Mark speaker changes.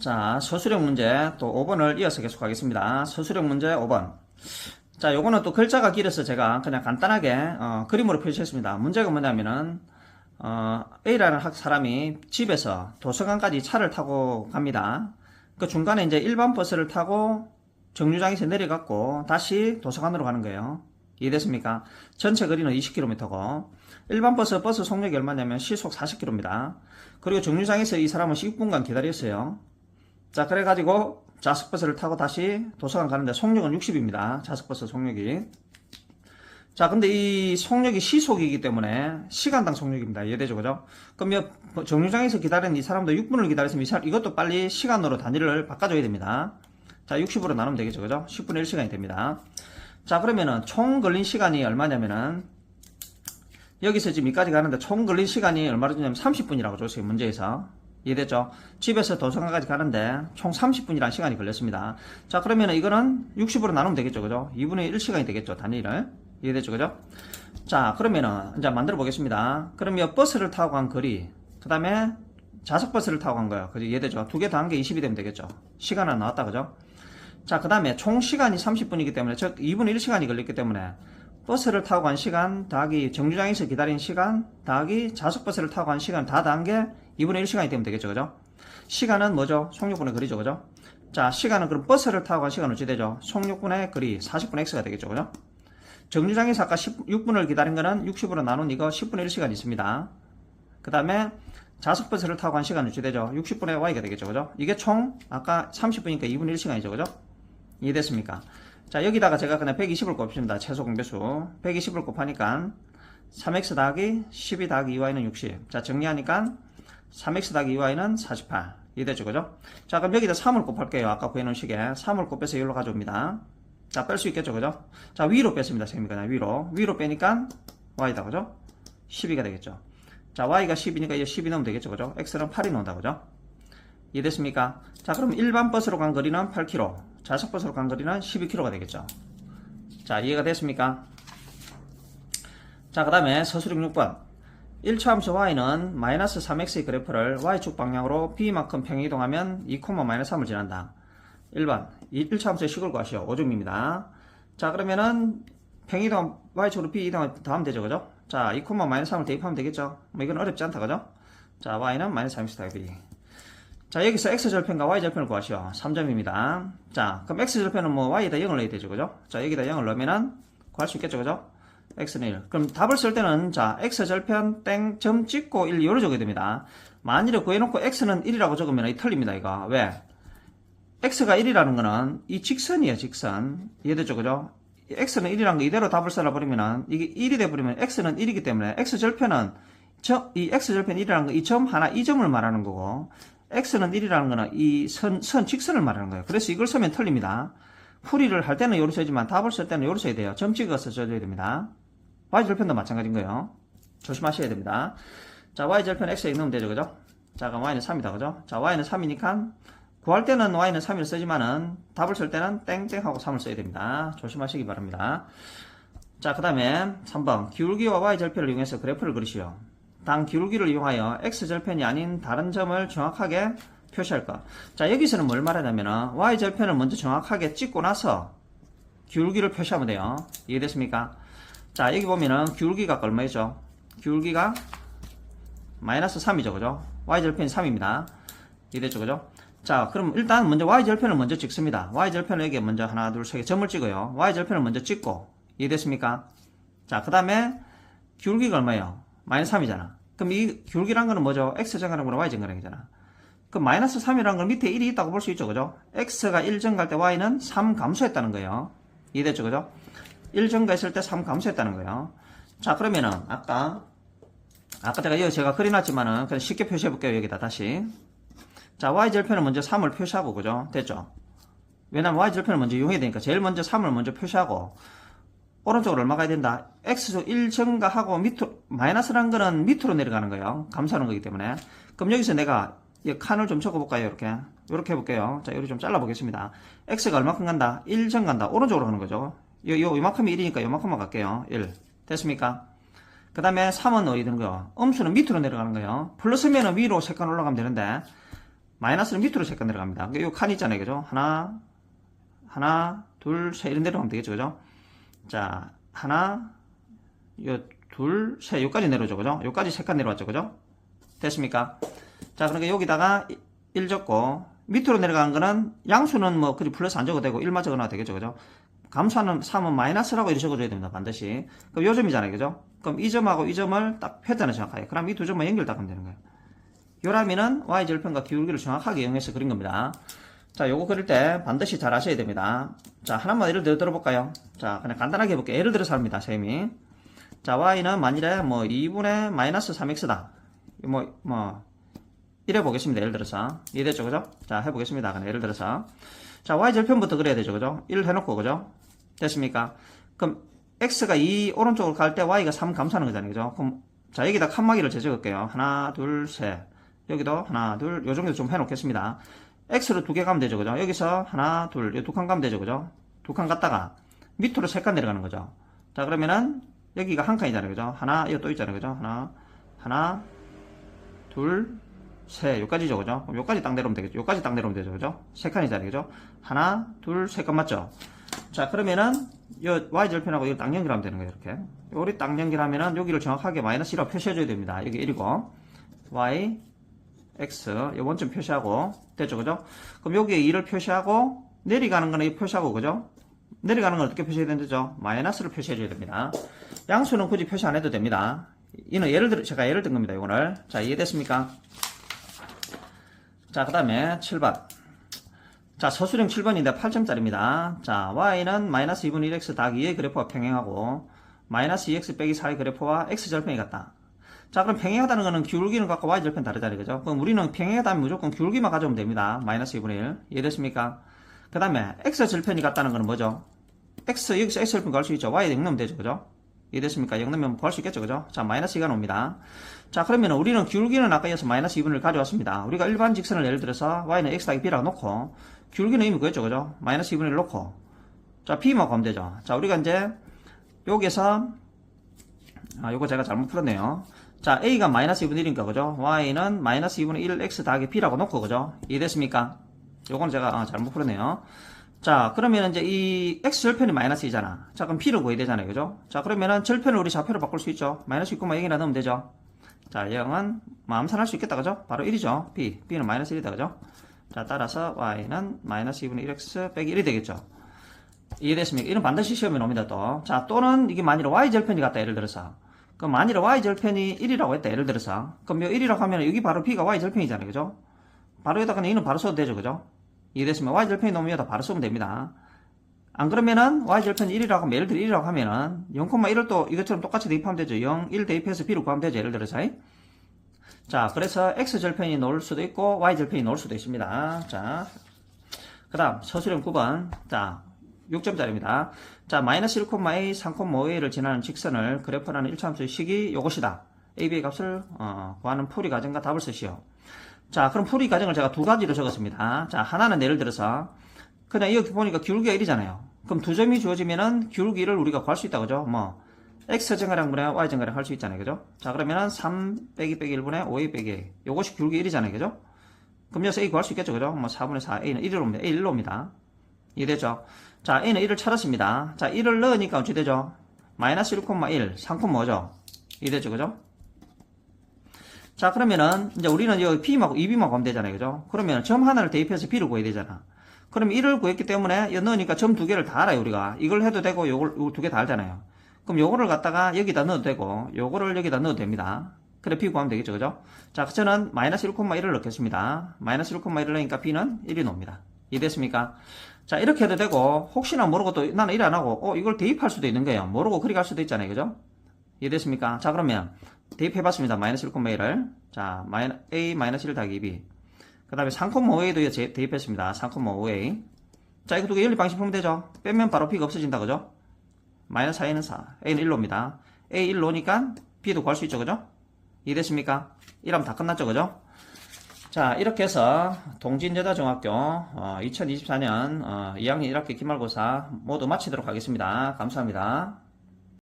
Speaker 1: 자, 서술형 문제 또 5번을 이어서 계속하겠습니다. 서술형 문제 5번. 자, 요거는 또 글자가 길어서 제가 그냥 간단하게 그림으로 표시했습니다. 문제가 뭐냐면은 A라는 사람이 집에서 도서관까지 차를 타고 갑니다. 그 중간에 이제 일반 버스를 타고 정류장에서 내려갔고 다시 도서관으로 가는 거예요. 이해됐습니까? 전체 거리는 20km고 일반 버스 속력이 얼마냐면 시속 40km입니다. 그리고 정류장에서 이 사람은 10분간 기다렸어요. 자, 그래가지고 좌석버스를 타고 다시 도서관 가는데 속력은 60입니다. 좌석버스 속력이. 자, 근데 이 속력이 시속이기 때문에 시간당 속력입니다. 이해되죠? 그죠? 그럼 정류장에서 기다리는 이 사람도 6분을 기다렸으면 이것도 빨리 시간으로 단위를 바꿔줘야 됩니다. 자, 60으로 나누면 되겠죠? 그죠? 10분의 1시간이 됩니다. 자, 그러면은 총 걸린 시간이 얼마냐면은 여기서 지금 여기까지 가는데 총 걸린 시간이 얼마나 되냐면 30분이라고 줬어요. 문제에서. 이해됐죠? 집에서 도서관까지 가는데 총 30분이라는 시간이 걸렸습니다. 자, 그러면 이거는 60으로 나누면 되겠죠. 그죠? 2분의 1시간이 되겠죠. 단위를. 이해됐죠? 그죠? 자, 그러면은 이제 만들어 보겠습니다. 그러면 버스를 타고 간 거리, 그 다음에 좌석버스를 타고 간 거예요. 그죠? 이해되죠? 두 개 다 한 게 20이 되면 되겠죠? 시간은 나왔다. 그죠? 자, 그 다음에 총 시간이 30분이기 때문에 즉 2분의 1시간이 걸렸기 때문에 버스를 타고 간 시간 더하기 정류장에서 기다린 시간 더하기 좌석버스를 타고 간 시간 다 더한 게 2분의 1시간이 되면 되겠죠. 그죠? 시간은 뭐죠? 속력분의 거리죠. 그죠? 자, 시간은 그럼 버스를 타고 간 시간은 어찌 되죠? 속력분의 거리 40분의 x가 되겠죠. 그죠? 정류장에서 아까 16분을 기다린 거는 60으로 나눈 이거 10분의 1시간 있습니다. 그 다음에 좌석버스를 타고 간 시간은 어찌 되죠? 60분의 y가 되겠죠. 그죠? 이게 총 아까 30분이니까 2분의 1시간이죠. 그죠? 이해됐습니까? 자, 여기다가 제가 그냥 120을 곱습니다. 최소 공배수. 120을 곱하니까 3x 더하기 12 더하기 2y는 60. 자, 정리하니까 3x 더하기 2y는 48. 이해되죠? 그죠? 자, 그럼 여기다 3을 곱할게요. 아까 구해놓은 식에 3을 곱해서 여기로 가져옵니다. 자, 뺄 수 있겠죠? 그죠? 자, 위로 뺐습니다. 선생님이 그냥 위로 빼니까 y다. 그죠? 12가 되겠죠? 자, y가 10이니까 이제 12 넣으면 되겠죠? 그죠? x는 8이 나온다. 그죠? 이해됐습니까? 자, 그럼 일반 버스로 간 거리는 8km, 좌석버스로 간 거리는 12km가 되겠죠. 자, 이해가 됐습니까? 자, 그 다음에 서술형 6번. 1차 함수 y는 마이너스 3x의 그래프를 y축 방향으로 b만큼 평행이동하면 2, 마이너스 3을 지난다. 1번. 1차 함수의 식을 구하시오. 5점입니다. 자, 그러면은 평행이동 y축으로 b 이동을 더하면 되죠. 그죠? 자, 2, 마이너스 3을 대입하면 되겠죠? 뭐 이건 어렵지 않다. 그죠? 자, y는 마이너스 3x 더하기 b. 자, 여기서 x절편과 y절편을 구하시오. 3점입니다. 자, 그럼 x절편은 뭐 y에다 0을 넣어야 되죠. 그죠? 자, 여기다 0을 넣으면은 구할 수 있겠죠. 그죠? x는 1. 그럼 답을 쓸 때는 자, x절편 땡 점 찍고 1 요로 적어야 됩니다. 만일에 구해놓고 x는 1이라고 적으면 이 틀립니다. 이거. 왜? x가 1이라는 거는 이 직선이에요. 직선. 이해되죠. 그죠? x는 1이라는 거 이대로 답을 써버리면은 이게 1이 돼버리면 x는 1이기 때문에 x절편은 이 x절편 1이라는 거 이 점 하나 이 점을 말하는 거고 x는 1이라는 거는 이 직선을 말하는 거예요. 그래서 이걸 쓰면 틀립니다. 풀이를 할 때는 요로 써야지만 답을 쓸 때는 요로 써야 돼요. 점 찍어서 써줘야 됩니다. y절편도 마찬가지인 거예요. 조심하셔야 됩니다. 자, y절편 x에 넣으면 되죠. 그죠? 자, 그럼 y는 3이다. 그죠? 자, y는 3이니까 구할 때는 y는 3을 쓰지만은 답을 쓸 때는 땡땡하고 3을 써야 됩니다. 조심하시기 바랍니다. 자, 그 다음에 3번. 기울기와 y절편을 이용해서 그래프를 그리시오. 당 기울기를 이용하여 x절편이 아닌 다른 점을 정확하게 표시할 것. 자, 여기서는 뭘 말하냐면은 y절편을 먼저 정확하게 찍고 나서 기울기를 표시하면 돼요. 이해됐습니까? 자, 여기 보면은 기울기가 얼마였죠? 기울기가 마이너스 3이죠. 그죠? y절편이 3입니다. 이해됐죠? 그죠? 자, 그럼 일단 먼저 y절편을 먼저 찍습니다. y절편을 여기에 먼저 하나, 둘, 세 개 점을 찍어요. y절편을 먼저 찍고. 이해됐습니까? 자, 그 다음에 기울기가 얼마예요? 마이너스 3이잖아. 그럼 이 기울기란 거는 뭐죠? x 증가하는 거는 y 증가량이잖아. 그럼 마이너스 3이라는 건 밑에 1이 있다고 볼 수 있죠. 그죠? x가 1 증가할 때 y는 3 감소했다는 거예요. 이해됐죠? 그죠? 1 증가했을 때 3 감소했다는 거예요. 자, 그러면은 아까 제가 그려놨지만은 그냥 쉽게 표시해 볼게요. 여기다 다시. 자, y절편을 먼저 3을 표시하고, 그죠? 됐죠? 왜냐면 y절편을 먼저 이용해야 되니까 제일 먼저 3을 먼저 표시하고 오른쪽으로 얼마 가야 된다? x조 1 증가하고 밑으로, 마이너스라는 거는 밑으로 내려가는 거예요. 감소하는 거기 때문에. 그럼 여기서 내가 이 칸을 좀 적어볼까요? 이렇게 해볼게요. 자, 여기 좀 잘라보겠습니다. x가 얼마큼 간다? 1 증가한다. 오른쪽으로 가는 거죠. 요만큼이 1이니까 요만큼만 갈게요. 1. 됐습니까? 그 다음에 3은 어디 되는 거예요? 음수는 밑으로 내려가는 거예요. 플러스면은 위로 3칸 올라가면 되는데, 마이너스는 밑으로 3칸 내려갑니다. 그러니까 요 칸 있잖아요. 그죠? 하나, 둘, 셋 이런 내려가면 되겠죠. 그죠? 자, 하나, 둘, 셋 요까지 내려오죠. 그죠? 요까지 3칸 내려왔죠. 그죠? 됐습니까? 자, 그러니까 여기다가 1 적고 밑으로 내려가는 거는 양수는 뭐 그리 플러스 안 적어도 되고 1만 적어놔도 되겠죠. 그죠? 감수하는 3은 마이너스라고 이렇게 적어줘야 됩니다. 반드시. 그럼 요 점이잖아요. 그죠? 그럼 이 점하고 이 점을 딱 폈잖아요. 정확하게. 그럼 이 두 점만 연결 딱 하면 되는 거예요. 요라면은 y절편과 기울기를 정확하게 이용해서 그린 겁니다. 자, 요거 그릴 때 반드시 잘 아셔야 됩니다. 자, 하나만 예를 들어볼까요? 자, 그냥 간단하게 해볼게요. 예를 들어서 합니다. 쌤이. 자, y는 만일에 뭐 2분의 마이너스 3x다. 이래 보겠습니다. 예를 들어서. 이해됐죠? 그죠? 자, 해보겠습니다. 그냥 예를 들어서. 자, y절편부터 그려야 되죠. 그죠? 1 해놓고, 그죠? 됐습니까? 그럼 x가 2 오른쪽으로 갈 때 y가 3 감소하는 거잖아요. 그죠? 그럼 자, 여기다 칸막이를 재적을게요. 하나, 둘, 셋. 여기도 하나, 둘, 요 정도 좀 해놓겠습니다. x로 2개 가면 되죠. 그죠? 여기서 하나, 둘, 요 2칸 가면 되죠. 그죠? 2칸 갔다가 밑으로 3칸 내려가는 거죠. 자, 그러면은 여기가 한 칸이잖아요. 그죠? 하나, 이거 또 있잖아요. 그죠? 하나, 둘, 셋. 요까지죠. 그죠? 그럼 요까지 딱 내려오면 되겠죠. 요까지 딱 내려오면 되죠. 그죠? 3칸이잖아요. 그죠? 하나, 둘, 3칸 맞죠? 자, 그러면은 요 y절편하고 이거 딱 연결하면 되는 거예요. 이렇게. 요리 딱 연결하면은 여기를 정확하게 마이너스 1라고 표시해줘야 됩니다. 여기 1이고 y x 요 원점 표시하고 됐죠. 그죠? 그럼 여기에 2를 표시하고 내려가는 거는 이 표시하고 그죠? 내려가는 건 어떻게 표시해야 되죠? 마이너스를 표시해줘야 됩니다. 양수는 굳이 표시 안 해도 됩니다. 이는 제가 예를 든 겁니다. 이거를. 자, 이해됐습니까? 자, 그 다음에 7번. 자, 서술형 7번인데 8점짜리입니다. 자, y는 마이너스 2분의 1x 더하기 2의 그래프와 평행하고 마이너스 2x 빼기 4의 그래프와 x절편이 같다. 자, 그럼 평행하다는 거는 기울기는 갖고 y절편 다르잖아요. 그죠? 그럼 우리는 평행하다면 무조건 기울기만 가져오면 됩니다. 마이너스 2분의 1. 이해됐습니까? 그 다음에 x절편이 같다는 거는 뭐죠? 여기서 x절편 구할 수 있죠. y 0 넣으면 되죠. 그죠? 이해됐습니까? 0 넣으면 구할 수 있겠죠. 그죠? 자, 마이너스 2가 나옵니다. 자, 그러면 우리는 기울기는 아까 이어서 마이너스 2분의 1을 가져왔습니다. 우리가 일반 직선을 예를 들어서 y는 x 더하기 b라고 놓고 기울기는 이미 구했죠. 그죠? 마이너스 2분의 1 놓고 자, b만 구하면 되죠. 자, 우리가 이제 여기에서 요거 제가 잘못 풀었네요. 자, a가 마이너스 2분의 1이니까 그죠? y는 마이너스 2분의 1 x 더하기 b라고 놓고 그죠? 이해됐습니까? 요거는 제가 잘못 풀었네요. 자, 그러면 이제 이 x절편이 마이너스 2잖아. 자, 그럼 b를 구해야 되잖아요. 그죠? 자, 그러면은 절편을 우리 좌표로 바꿀 수 있죠. 마이너스 6,0이나 넣으면 되죠. 자, 0은 암산할 수 있겠다. 그죠? 바로 1이죠. b는 마이너스 1이다. 그죠? 자, 따라서 y는 마이너스 2분의 1x 빼기 1이 되겠죠. 이해됐습니까? 이런 반드시 시험에 나옵니다. 또. 자, 또는 이게 만일에 y절편이 같다. 예를 들어서. 그럼 만일에 y절편이 1이라고 했다. 예를 들어서. 그럼 요 1이라고 하면 여기 바로 b가 y절편이잖아요. 그죠? 바로 여기다가 이는 바로 써도 되죠. 그죠? 이해됐습니까? y절편이 나오면 여기다 바로 쓰면 됩니다. 안 그러면은 y절편이 1이라고 하면 예를 들어 1이라고 하면은 0,1을 또 이것처럼 똑같이 대입하면 되죠. 0, 1 대입해서 b를 구하면 되죠. 예를 들어서. 자, 그래서 x절편이 나올 수도 있고 y절편이 나올 수도 있습니다. 자, 그 다음 서술형 9번. 자, 6점짜리입니다. 자, 마이너스 1,a, 3,5a를 지나는 직선을 그래프라는 1차함수의 식이 요것이다. ab의 값을 구하는 풀이 과정과 답을 쓰시오. 자, 그럼 풀이 과정을 제가 두 가지로 적었습니다. 자, 하나는 예를 들어서 그냥 여기 보니까 기울기가 1이잖아요. 그럼 두 점이 주어지면은 기울기를 우리가 구할 수 있다. 그죠? 뭐 x증가량분의 y증가량 할 수 있잖아요. 그죠? 자, 그러면은 3 빼기 1분의 5a 빼기 a. 요것이 기울기 1이잖아요. 그죠? 그럼 여기서 a 구할 수 있겠죠. 그죠? 뭐 4분의 4, a는 1로 옵니다. a 1로 옵니다. 이해되죠? 자, a는 1을 찾았습니다. 자, 1을 넣으니까 어찌 되죠? 마이너스 1,1, 3,5죠? 이해되죠? 그죠? 자, 그러면은 이제 우리는 여기 b만 2b만 구하면 되잖아요. 그죠? 그러면 점 하나를 대입해서 b를 구해야 되잖아. 그럼 1을 구했기 때문에 넣으니까 점 두 개를 다 알아요. 우리가 이걸 해도 되고 요거 두 개 다 알잖아요. 그럼 요거를 갖다가 여기다 넣어도 되고 요거를 여기다 넣어도 됩니다. 그래 b 구하면 되겠죠. 그죠? 자, 저는 마이너스 1,1을 넣겠습니다. 마이너스 1,1을 넣으니까 b는 1이 나옵니다. 이해됐습니까? 자, 이렇게 해도 되고 혹시나 모르고 또 나는 1 안 하고 이걸 대입할 수도 있는 거예요. 모르고 그리 갈 수도 있잖아요. 그죠? 이해됐습니까? 자, 그러면 대입해봤습니다. 마이너스 1,1을. 자, a 마이너스 1 더하기 2b. 그 다음에 3,5a도 대입했습니다. 3,5a. 자, 이거 두 개 연립 방식 풀면 되죠? 빼면 바로 b가 없어진다. 그죠? 마이너스 4a는 4. a는 1로 옵니다. a 1로 오니까 b도 구할 수 있죠. 그죠? 이해됐습니까? 이러면 다 끝났죠. 그죠? 자, 이렇게 해서 동진여자중학교 2024년 2학년 1학기 기말고사 모두 마치도록 하겠습니다. 감사합니다.